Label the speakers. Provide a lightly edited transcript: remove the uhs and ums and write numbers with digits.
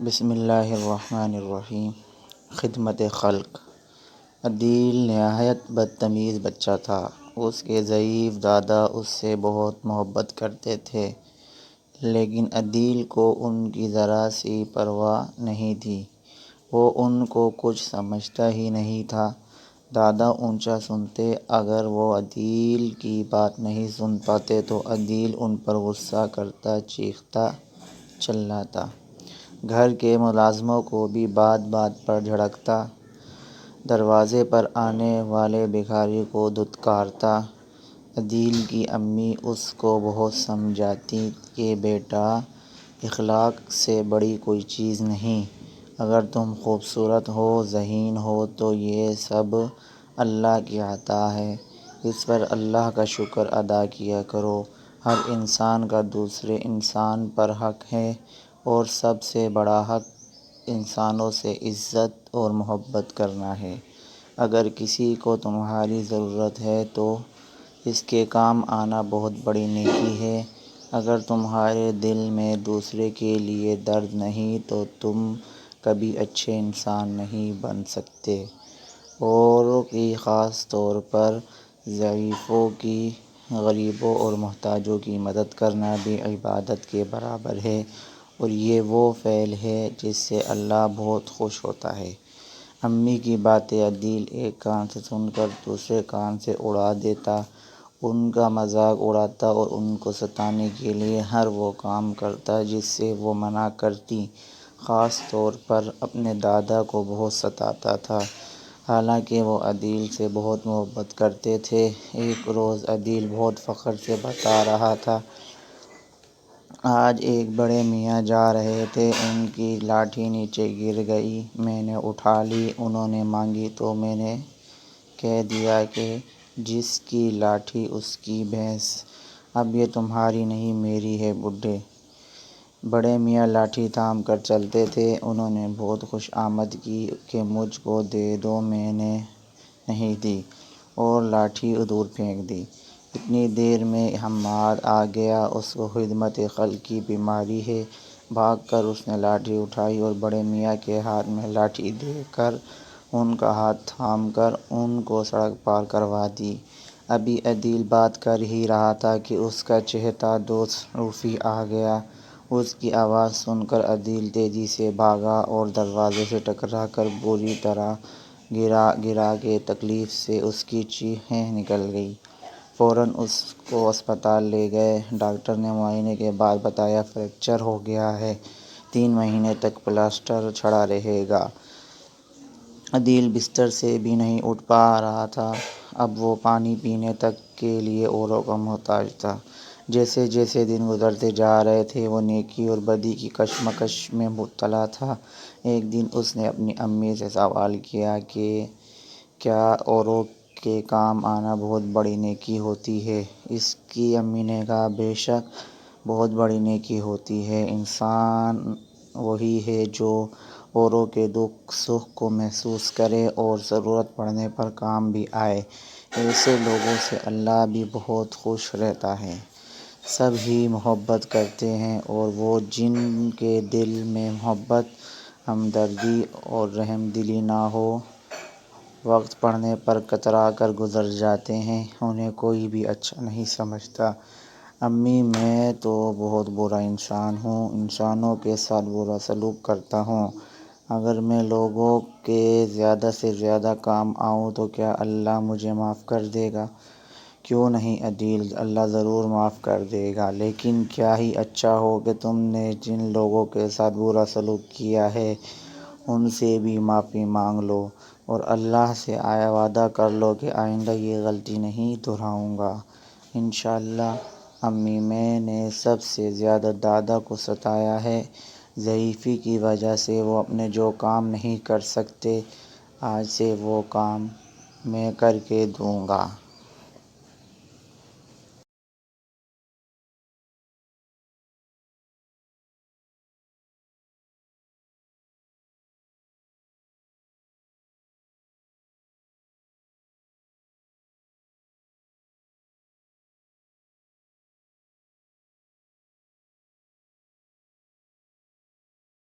Speaker 1: بسم اللہ الرحمن الرحیم۔ خدمت خلق۔ عدیل نہایت بدتمیز بچہ تھا۔ اس کے ضعیف دادا اس سے بہت محبت کرتے تھے، لیکن عدیل کو ان کی ذرا سی پرواہ نہیں تھی۔ وہ ان کو کچھ سمجھتا ہی نہیں تھا۔ دادا اونچا سنتے، اگر وہ عدیل کی بات نہیں سن پاتے تو عدیل ان پر غصہ کرتا، چیختا، چلاتا، گھر کے ملازموں کو بھی بات بات پر جھڑکتا، دروازے پر آنے والے بھکاری کو دھتکارتا۔ عدیل کی امی اس کو بہت سمجھاتیں کہ بیٹا، اخلاق سے بڑی کوئی چیز نہیں۔ اگر تم خوبصورت ہو، ذہین ہو تو یہ سب اللہ کی عطا ہے، اس پر اللہ کا شکر ادا کیا کرو۔ ہر انسان کا دوسرے انسان پر حق ہے، اور سب سے بڑا حق انسانوں سے عزت اور محبت کرنا ہے۔ اگر کسی کو تمہاری ضرورت ہے تو اس کے کام آنا بہت بڑی نیکی ہے۔ اگر تمہارے دل میں دوسرے کے لیے درد نہیں تو تم کبھی اچھے انسان نہیں بن سکتے۔ اوروں کی، خاص طور پر ضعیفوں کی، غریبوں اور محتاجوں کی مدد کرنا بھی عبادت کے برابر ہے، اور یہ وہ فعل ہے جس سے اللہ بہت خوش ہوتا ہے۔ امی کی باتیں عدیل ایک کان سے سن کر دوسرے کان سے اڑا دیتا، ان کا مذاق اڑاتا اور ان کو ستانے کے لیے ہر وہ کام کرتا جس سے وہ منع کرتی۔ خاص طور پر اپنے دادا کو بہت ستاتا تھا، حالانکہ وہ عدیل سے بہت محبت کرتے تھے۔ ایک روز عدیل بہت فخر سے بتا رہا تھا، آج ایک بڑے میاں جا رہے تھے، ان کی لاٹھی نیچے گر گئی، میں نے اٹھا لی، انہوں نے مانگی تو میں نے کہہ دیا کہ جس کی لاٹھی اس کی بھینس، اب یہ تمہاری نہیں میری ہے بڈھے۔ بڑے میاں لاٹھی تھام کر چلتے تھے، انہوں نے بہت خوش آمد کی کہ مجھ کو دے دو، میں نے نہیں دی اور لاٹھی دور پھینک دی۔ اتنی دیر میں حماد آ گیا، اس کو خدمت خلق کی بیماری ہے۔ بھاگ کر اس نے لاٹھی اٹھائی اور بڑے میاں کے ہاتھ میں لاٹھی دے کر ان کا ہاتھ تھام کر ان کو سڑک پار کروا دی۔ ابھی عدیل بات کر ہی رہا تھا کہ اس کا چہیتا دوست روفی آ گیا۔ اس کی آواز سن کر عدیل تیزی سے بھاگا اور دروازے سے ٹکرا کر بری طرح گرا کہ تکلیف سے اس کی چیخیں نکل گئیں۔ فوراً اس کو اسپتال لے گئے۔ ڈاکٹر نے معائنے کے بعد بتایا فریکچر ہو گیا ہے، 3 مہینے تک پلاسٹر چڑھا رہے گا۔ عدیل بستر سے بھی نہیں اٹھ پا رہا تھا، اب وہ پانی پینے تک کے لیے اوروں کا محتاج تھا۔ جیسے جیسے دن گزرتے جا رہے تھے وہ نیکی اور بدی کی کشمکش میں مبتلا تھا۔ ایک دن اس نے اپنی امی سے سوال کیا کہ کیا اوروں کے کام آنا بہت بڑی نیکی ہوتی ہے؟ اس کی امی نے کہا، بے شک بہت بڑی نیکی ہوتی ہے۔ انسان وہی ہے جو اوروں کے دکھ سکھ کو محسوس کرے اور ضرورت پڑنے پر کام بھی آئے۔ ایسے لوگوں سے اللہ بھی بہت خوش رہتا ہے۔ سب ہی محبت کرتے ہیں، اور وہ جن کے دل میں محبت، ہمدردی اور رحم دلی نہ ہو، وقت پڑنے پر کترا کر گزر جاتے ہیں، انہیں کوئی بھی اچھا نہیں سمجھتا۔ امی، میں تو بہت برا انسان ہوں، انسانوں کے ساتھ برا سلوک کرتا ہوں۔ اگر میں لوگوں کے زیادہ سے زیادہ کام آؤں تو کیا اللہ مجھے معاف کر دے گا؟ کیوں نہیں عدیل، اللہ ضرور معاف کر دے گا، لیکن کیا ہی اچھا ہو کہ تم نے جن لوگوں کے ساتھ برا سلوک کیا ہے ان سے بھی معافی مانگ لو، اور اللہ سے وعدہ کر لو کہ آئندہ یہ غلطی نہیں دہراؤں گا، انشاءاللہ۔ امی، میں نے سب سے زیادہ دادا کو ستایا ہے، ضعیفی کی وجہ سے وہ اپنے جو کام نہیں کر سکتے، آج سے وہ کام میں کر کے دوں گا۔